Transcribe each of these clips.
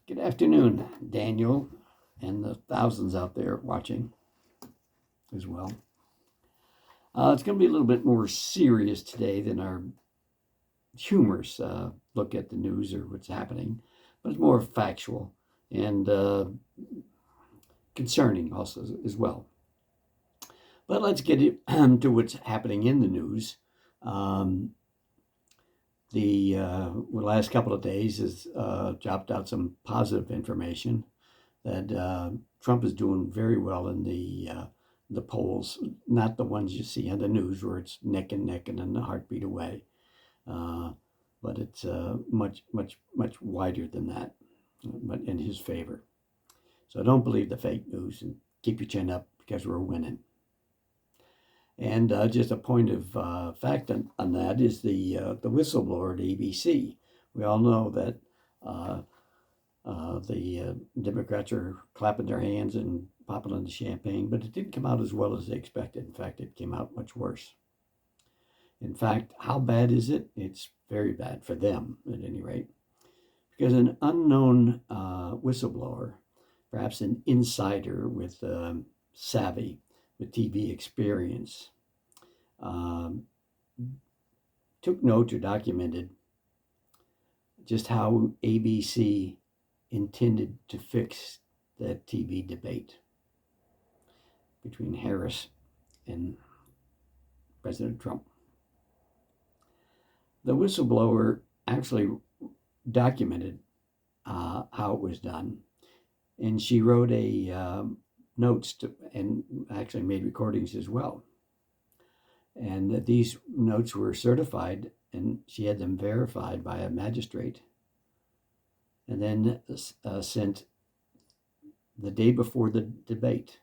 Good afternoon, Daniel, and the thousands out there watching as well. It's going to be a little bit more serious today than our humorous look at the news or what's happening, but it's more factual and concerning also as well. But let's get to what's happening in the news. The last couple of days has dropped out some positive information that Trump is doing very well in the polls, not the ones you see on the news where it's neck and neck and then a heartbeat away, but it's much wider than that, but in his favor. So don't believe the fake news and keep your chin up because we're winning. And just a point of fact on that is the whistleblower at ABC. We all know that the Democrats are clapping their hands and popping on the champagne, but it didn't come out as well as they expected. In fact, it came out much worse. In fact, how bad is it? It's very bad for them, at any rate, because an unknown whistleblower, perhaps an insider with savvy, with TV experience, took notes or documented just how ABC intended to fix that TV debate between Harris and President Trump. The whistleblower actually documented how it was done, and she wrote notes and actually made recordings as well. And these notes were certified, and she had them verified by a magistrate, and then sent the day before the debate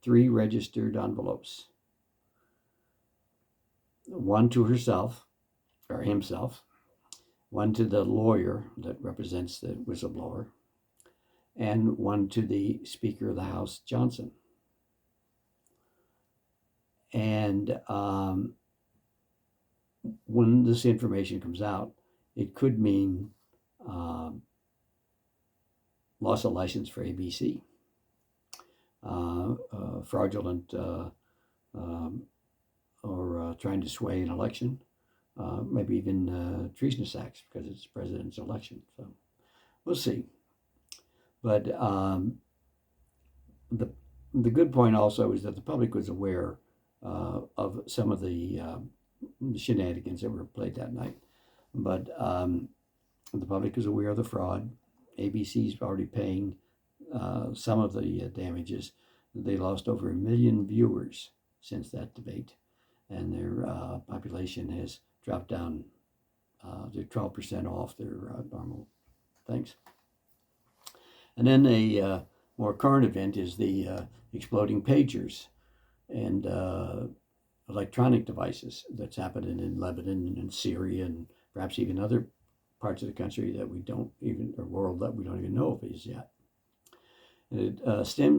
3 registered envelopes, one to herself or himself, one to the lawyer that represents the whistleblower, and one to the Speaker of the House, Johnson. And when this information comes out, it could mean loss of license for ABC, fraudulent or trying to sway an election, maybe even treasonous acts because it's the president's election. So we'll see. But the good point also is that the public was aware of some of the shenanigans that were played that night. But the public is aware of the fraud. ABC is already paying some of the damages. They lost over 1 million viewers since that debate, and their population has dropped down. They're 12% off their normal things. And then a more current event is the exploding pagers and electronic devices that's happening in Lebanon and in Syria and perhaps even other parts of the country that we don't even, or world that we don't even know of is yet. And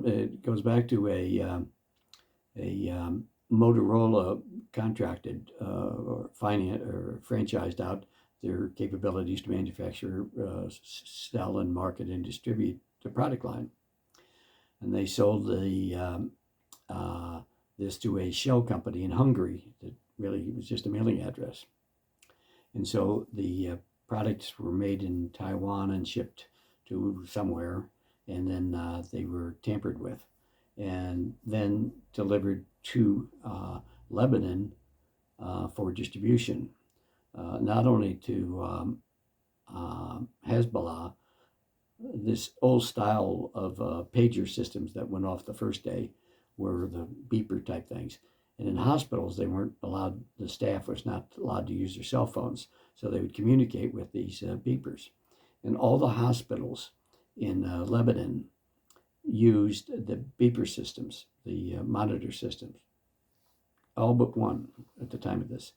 it goes back to a Motorola contracted or franchised out their capabilities to manufacture, sell, and market and distribute the product line. And they sold this to a shell company in Hungary that really was just a mailing address. And so the products were made in Taiwan and shipped to somewhere, and then they were tampered with and then delivered to Lebanon for distribution, not only to Hezbollah. This old style of pager systems that went off the first day were the beeper type things. And in hospitals, they weren't allowed, the staff was not allowed to use their cell phones. So they would communicate with these beepers. And all the hospitals in Lebanon used the beeper systems, the monitor systems, all but one at the time of this.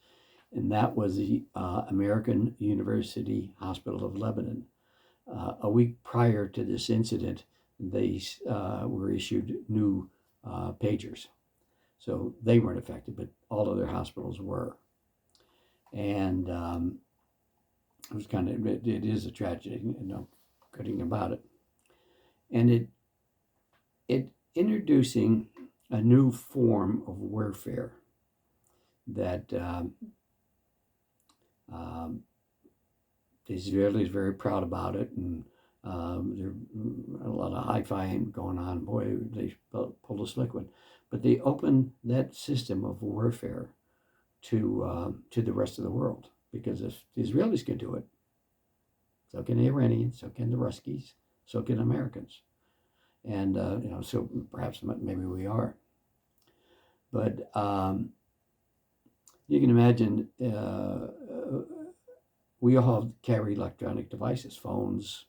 And that was the American University Hospital of Lebanon. A week prior to this incident, they were issued new pagers. So they weren't affected, but all other hospitals were. And it was it is a tragedy, good thing about it. And it introducing a new form of warfare that the Israelis are very proud about it, and there's a lot of high-fi going on. Boy, they pulled a slick one. But they opened that system of warfare to the rest of the world, because if the Israelis can do it, so can the Iranians, so can the Ruskies, so can Americans. And, so perhaps maybe we are. But you can imagine we all carry electronic devices, phones,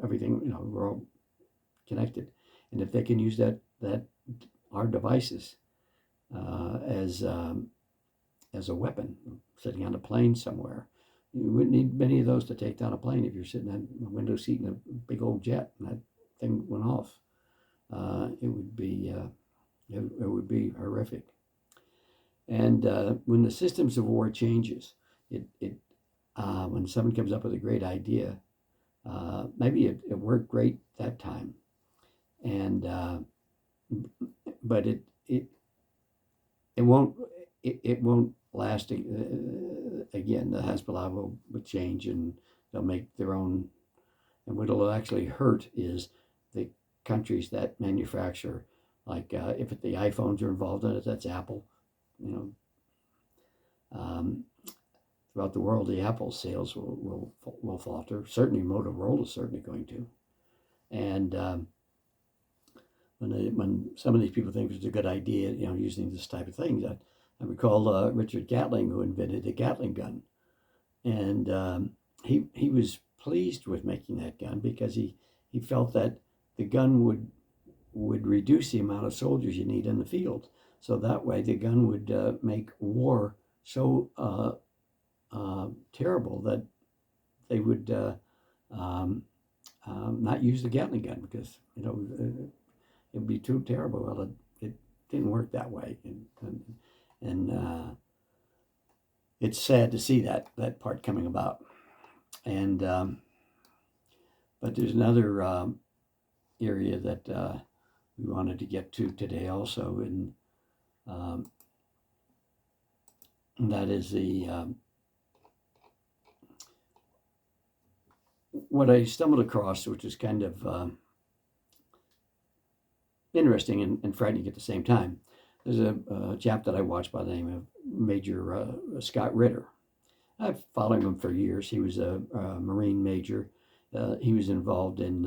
everything, we're all connected. And if they can use that our devices as a weapon, sitting on a plane somewhere, you wouldn't need many of those to take down a plane if you're sitting in a window seat in a big old jet and that thing went off. It would be horrific. And when the systems of war changes, when someone comes up with a great idea, maybe it worked great that time, and but it won't last again. The Hezbollah will change, and they'll make their own. And what will actually hurt is the countries that manufacture, like if the iPhones are involved in it, that's Apple. Throughout the world, the Apple sales will falter. Certainly, Motorola is certainly going to. And when some of these people think it's a good idea, using this type of thing, I recall Richard Gatling, who invented the Gatling gun, and he was pleased with making that gun because he felt that the gun would reduce the amount of soldiers you need in the field. So that way, the gun would make war so terrible that they would not use the Gatling gun, because it would be too terrible. Well, it didn't work that way, and it's sad to see that part coming about. And but there's another area that we wanted to get to today also, and that is what I stumbled across, which is kind of interesting and frightening at the same time. There's a chap that I watched by the name of Major Scott Ritter. I've followed him for years. He was a Marine major. He was involved in,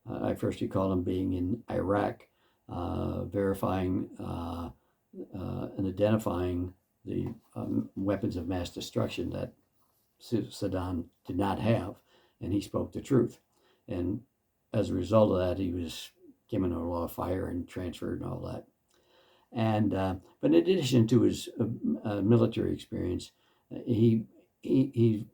I first recall him being in Iraq, verifying and identifying the weapons of mass destruction that Saddam did not have, and he spoke the truth. And as a result of that, he was given a law of fire and transferred and all that. And but in addition to his military experience, he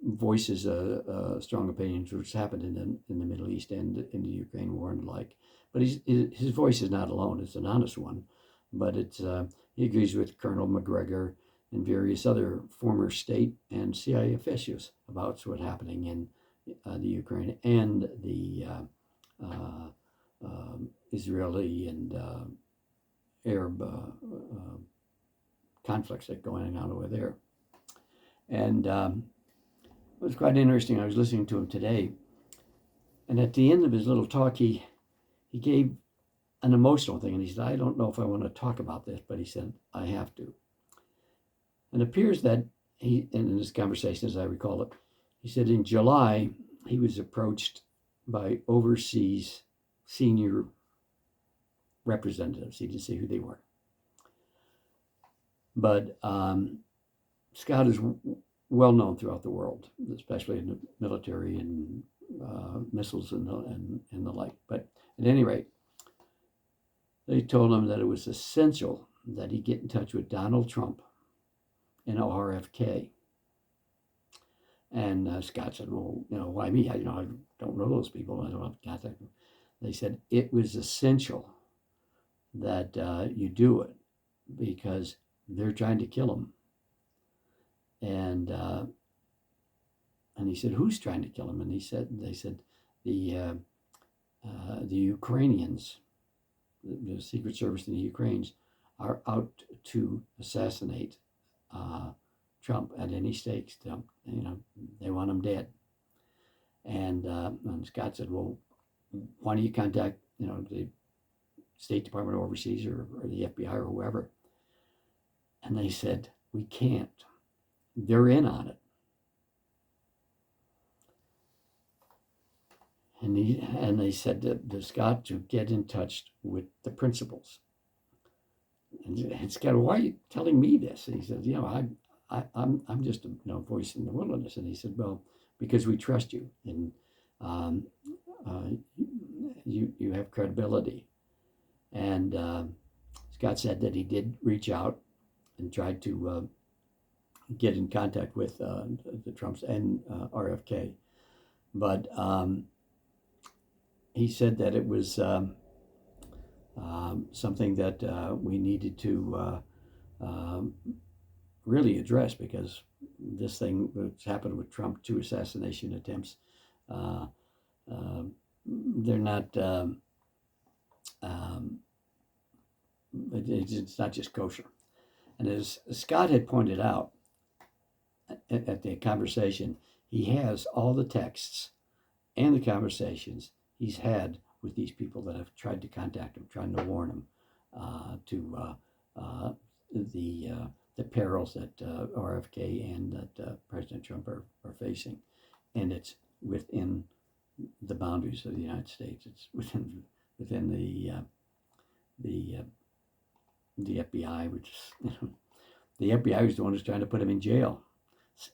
voices a strong opinion for what's happened in the Middle East and in the Ukraine war and the like. But his voice is not alone; it's an honest one. But it's he agrees with Colonel McGregor and various other former state and CIA officials about what's happening in the Ukraine and the Israeli and Arab conflicts that are going on over there. And it was quite interesting. I was listening to him today, and at the end of his little talk, he gave an emotional thing, and he said, "I don't know if I want to talk about this," but he said, "I have to." And it appears that in this conversation, as I recall it, he said in July he was approached by overseas senior representatives. He didn't say who they were. But Scott is well known throughout the world, especially in the military and missiles and the like. But at any rate, they told him that it was essential that he get in touch with Donald Trump and RFK. And Scott said, "Well, why me? I don't know those people. I don't have contact." They said it was essential that you do it because they're trying to kill him. And he said, "Who's trying to kill him?" And they said, the Ukrainians, the Secret Service in the Ukraines, are out to assassinate Trump at any stakes. They want him dead. And Scott said, well, why don't you contact, the State Department overseas or the FBI or whoever? And they said, we can't. They're in on it. And they said to Scott to get in touch with the principals. And Scott, why are you telling me this? And he said, I'm just a voice in the wilderness. And he said, well, because we trust you, and you have credibility. And Scott said that he did reach out and tried to get in contact with the Trumps and RFK, but he said that it was something that we needed to really address, because this thing that's happened with Trump, 2 assassination attempts, they're not, it's not just kosher. And as Scott had pointed out at the conversation, he has all the texts and the conversations he's had with these people that have tried to contact him, trying to warn him to the perils that RFK and that President Trump are facing. And it's within the boundaries of the United States. It's within the FBI, which is, the FBI is the one who's trying to put him in jail.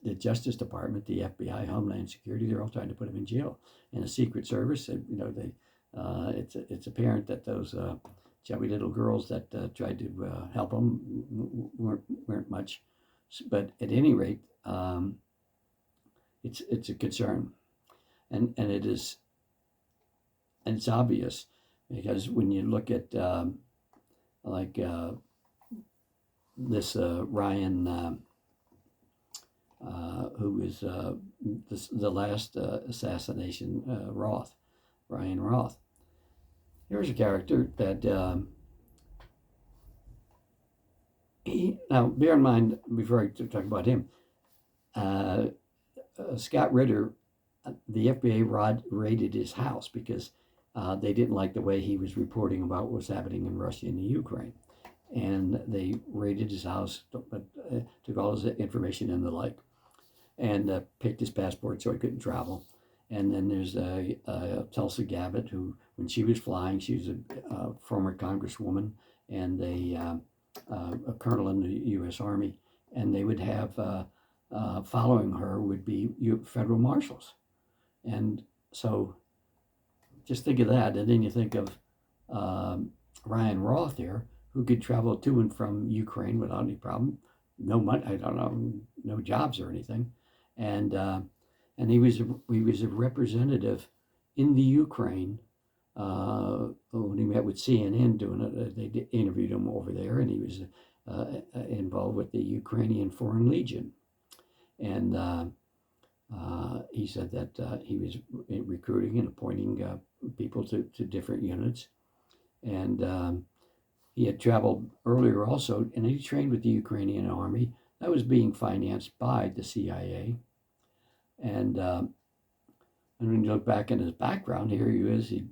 The Justice Department, the FBI, Homeland Security, they're all trying to put him in jail. And the Secret Service, it's apparent that those chubby little girls that tried to help him weren't much. But at any rate, it's a concern, and it is, and it's obvious, because when you look at this Ryan. Who is the last assassination, Ryan Roth. Here's a character that now bear in mind, before I talk about him, Scott Ritter, the FBI raided his house because they didn't like the way he was reporting about what was happening in Russia and the Ukraine. And they raided his house, took all his information and the like, and picked his passport so he couldn't travel. And then there's Tulsi Gabbard, who, when she was flying, she was a former congresswoman and a colonel in the U.S. Army, and they would have, following her would be federal marshals. And so just think of that. And then you think of Ryan Roth here, who could travel to and from Ukraine without any problem. No money, no jobs or anything. And he was a representative in the Ukraine when he met with CNN doing it. They interviewed him over there, and he was involved with the Ukrainian Foreign Legion. And he said that he was recruiting and appointing people to different units. And he had traveled earlier also, and he trained with the Ukrainian army. That was being financed by the CIA. And when you look back in his background, here he is. He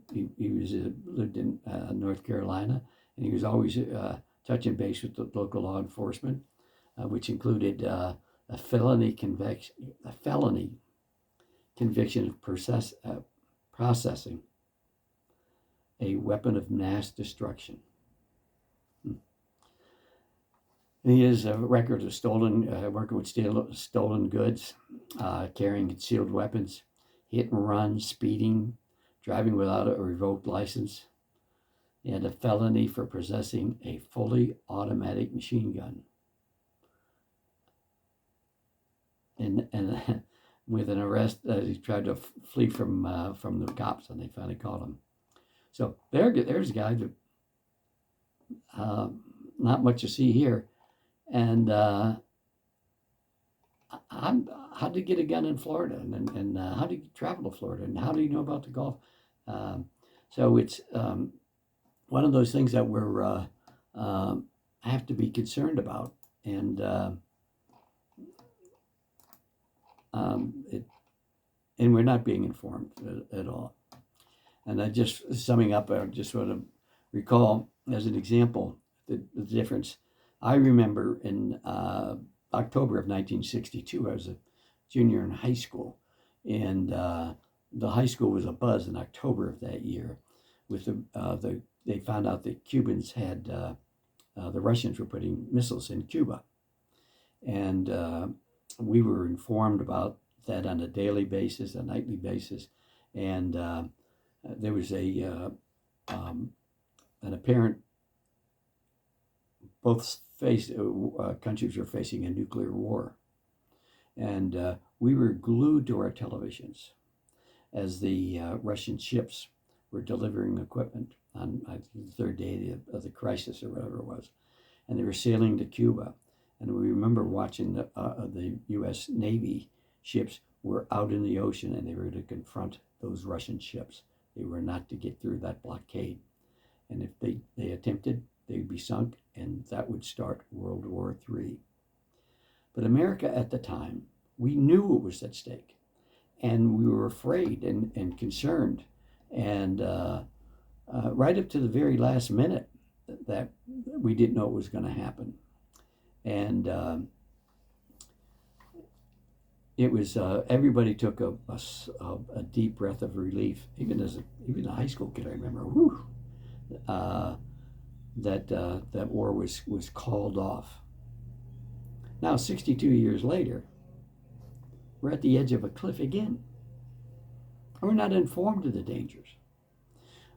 lived in North Carolina, and he was always touching base with the local law enforcement, which included a felony conviction of processing a weapon of mass destruction. He has a record of working with stolen goods, carrying concealed weapons, hit and run, speeding, driving without a revoked license, and a felony for possessing a fully automatic machine gun. And with an arrest, he tried to flee from the cops, and they finally caught him. So there's a guy that not much to see here. And how did you get a gun in Florida, and how do you travel to Florida, and how do you know about the Gulf? Um, so it's one of those things that we're have to be concerned about, and it, and we're not being informed at all. And I just summing up, I just want to recall as an example the difference. I remember in October of 1962, I was a junior in high school, and the high school was abuzz in October of that year with they found out that Cubans had the Russians were putting missiles in Cuba, and we were informed about that on a daily basis, a nightly basis, and there was an apparent both countries were facing a nuclear war, and we were glued to our televisions as the Russian ships were delivering equipment on the third day of the crisis or whatever it was, and they were sailing to Cuba, and we remember watching the U.S. Navy ships were out in the ocean, and they were to confront those Russian ships. They were not to get through that blockade, and if they attempted, they'd be sunk, and that would start World War III. But America at the time, we knew what was at stake, and we were afraid and concerned, and right up to the very last minute that we didn't know what was going to happen. And it was everybody took a deep breath of relief, even a high school kid. I remember, whew, that war was called off. Now, 62 years later, we're at the edge of a cliff again. We're not informed of the dangers.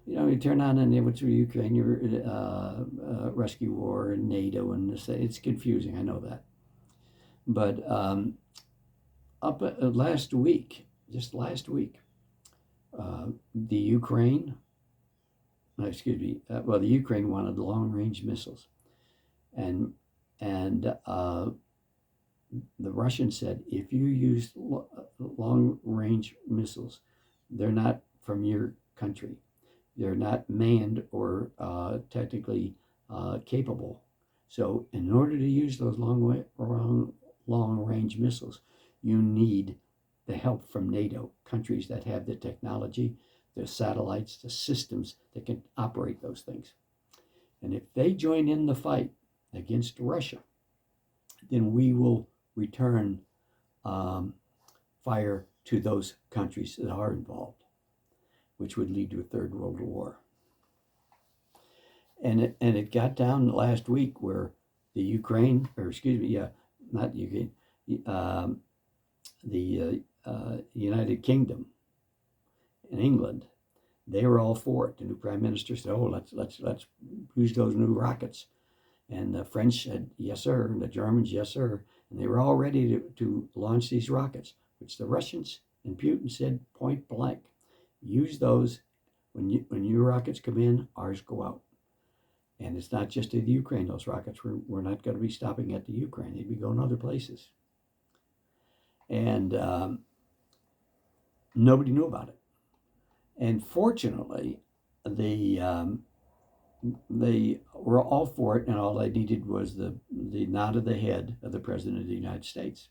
You know, you turn on and what's Ukraine, your rescue war and NATO, and this, it's confusing. I know that, but last week, just last week, the Ukraine, the Ukraine wanted long-range missiles, and the Russians said, if you use long-range missiles, they're not from your country. They're not manned or technically capable. So in order to use those long-range missiles, you need the help from NATO, countries that have the technology, the satellites, the systems that can operate those things. And if they join in the fight against Russia, then we will return fire to those countries that are involved, which would lead to a third world war. And it got down last week where the Ukraine, or excuse me, not Ukraine, the United Kingdom and England, they were all for it. The new prime minister said, "Oh, let's use those new rockets." And the French said, "Yes, sir," and the Germans, "Yes, sir." And they were all ready to launch these rockets, which the Russians and Putin said point blank, use those. When your rockets come in, ours go out. And it's not just to the Ukraine, those rockets. We're not going to be stopping at the Ukraine. They'd be going other places. And nobody knew about it. And fortunately, they were all for it, and all they needed was the nod of the head of the President of the United States.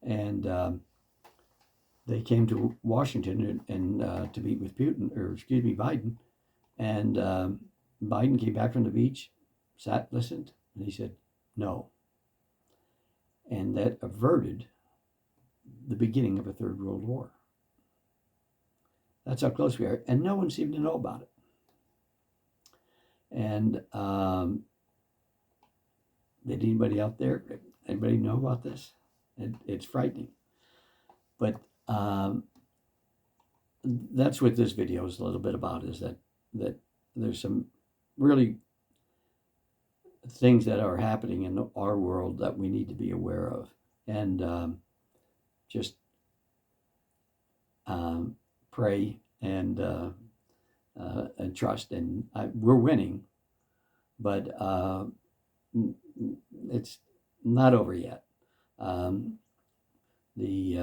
And they came to Washington and to meet with Biden. And Biden came back from the beach, sat, listened, and he said, no. And that averted the beginning of a third world war. That's how close we are. And no one seemed to know about it. And did anybody out there, anybody know about this? It's frightening. But that's what this video is a little bit about, is that there's some really things that are happening in our world that we need to be aware of. And just pray and trust. And we're winning, but it's not over yet. Um, the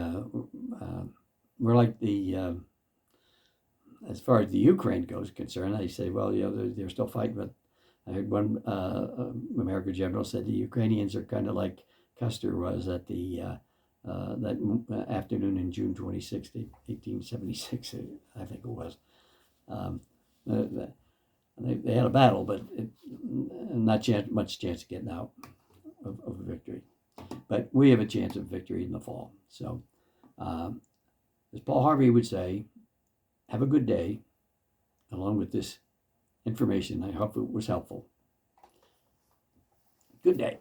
we're like the as far as the Ukraine goes concerned, they say, well, they're still fighting, but I heard one American general said the Ukrainians are kind of like Custer was at the that afternoon in June 26, 1876, I think it was. Um, they had a battle, but not much chance of getting out of a victory. But we have a chance of victory in the fall. So, as Paul Harvey would say, have a good day, along with this information. I hope it was helpful. Good day.